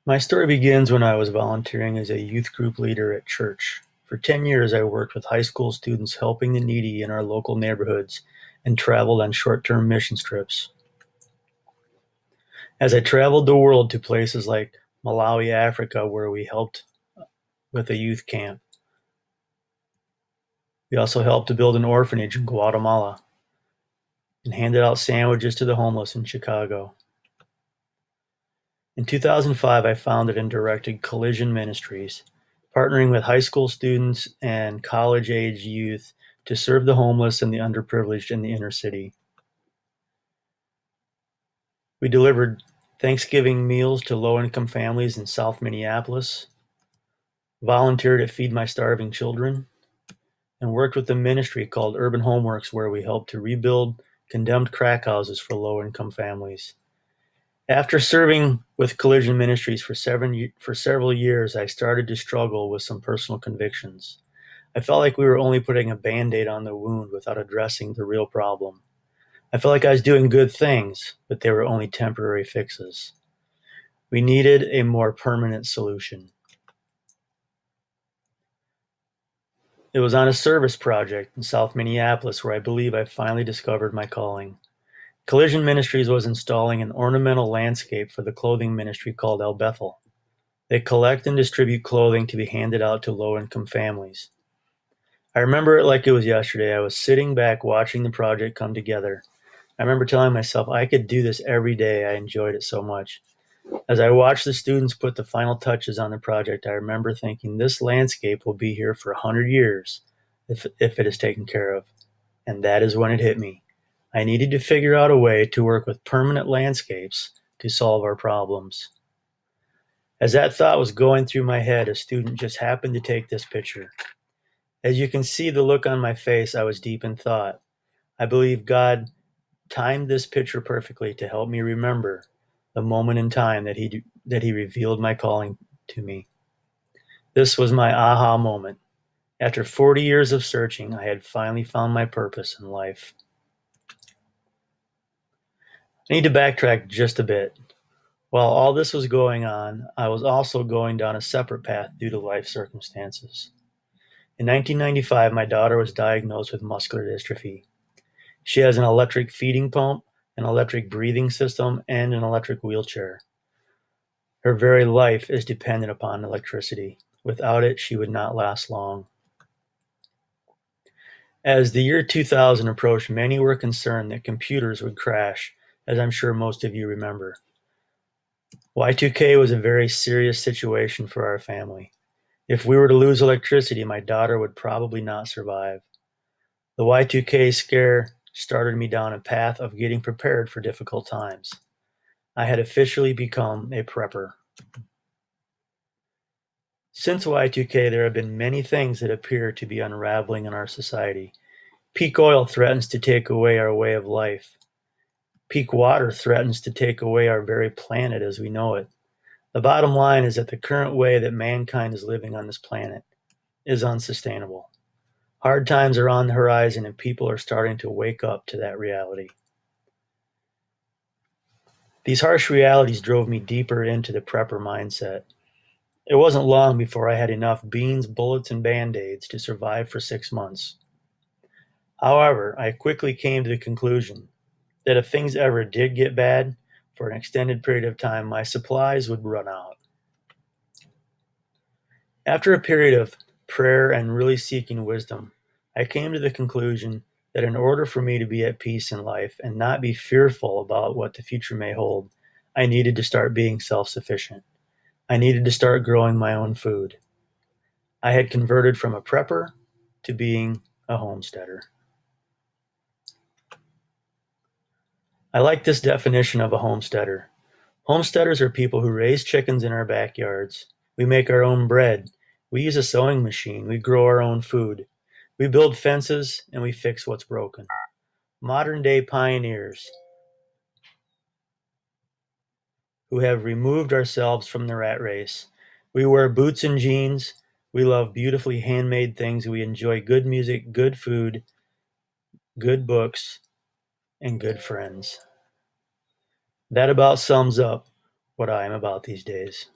My story begins when I was volunteering as a youth group leader at church. For 10 years, I worked with high school students helping the needy in our local neighborhoods and traveled on short term mission trips. As I traveled the world to places like Malawi, Africa, where we helped with a youth camp, we also helped to build an orphanage in Guatemala and handed out sandwiches to the homeless in Chicago. In 2005, I founded and directed Collision Ministries, partnering with high school students and college-age youth to serve the homeless and the underprivileged in the inner city. We delivered Thanksgiving meals to low-income families in South Minneapolis, volunteered at Feed My Starving Children, and worked with a ministry called Urban Homeworks where we helped to rebuild condemned crack houses for low-income families. After serving with Collision Ministries for several years, I started to struggle with some personal convictions. I felt like we were only putting a band-aid on the wound without addressing the real problem. I felt like I was doing good things, but they were only temporary fixes. We needed a more permanent solution. It was on a service project in South Minneapolis where I believe I finally discovered my calling. Collision Ministries was installing an ornamental landscape for the clothing ministry called El Bethel. They collect and distribute clothing to be handed out to low-income families. I remember it like it was yesterday. I was sitting back watching the project come together. I remember telling myself I could do this every day. I enjoyed it so much. As I watched the students put the final touches on the project, I remember thinking this landscape will be here for 100 years if it is taken care of. And that is when it hit me. I needed to figure out a way to work with permanent landscapes to solve our problems. As that thought was going through my head, a student just happened to take this picture. As you can see the look on my face, I was deep in thought. I believe God timed this picture perfectly to help me remember the moment in time that he revealed my calling to me. This was my aha moment. After 40 years of searching, I had finally found my purpose in life. I need to backtrack just a bit. While all this was going on, I was also going down a separate path due to life circumstances. In 1995, my daughter was diagnosed with muscular dystrophy. She has an electric feeding pump, an electric breathing system, and an electric wheelchair. Her very life is dependent upon electricity. Without it, she would not last long. As the year 2000 approached, many were concerned that computers would crash, as I'm sure most of you remember. Y2K was a very serious situation for our family. If we were to lose electricity, my daughter would probably not survive. The Y2K scare started me down a path of getting prepared for difficult times. I had officially become a prepper. Since Y2K, there have been many things that appear to be unraveling in our society. Peak oil threatens to take away our way of life. Peak water threatens to take away our very planet as we know it. The bottom line is that the current way that mankind is living on this planet is unsustainable. Hard times are on the horizon and people are starting to wake up to that reality. These harsh realities drove me deeper into the prepper mindset. It wasn't long before I had enough beans, bullets, and band-aids to survive for 6 months. However, I quickly came to the conclusion that if things ever did get bad for an extended period of time, my supplies would run out. After a period of prayer and really seeking wisdom, I came to the conclusion that in order for me to be at peace in life and not be fearful about what the future may hold, I needed to start being self-sufficient. I needed to start growing my own food. I had converted from a prepper to being a homesteader. I like this definition of a homesteader. Homesteaders are people who raise chickens in our backyards. We make our own bread. We use a sewing machine. We grow our own food. We build fences and we fix what's broken. Modern day pioneers who have removed ourselves from the rat race. We wear boots and jeans. We love beautifully handmade things. We enjoy good music, good food, good books, and good friends. That about sums up what I am about these days.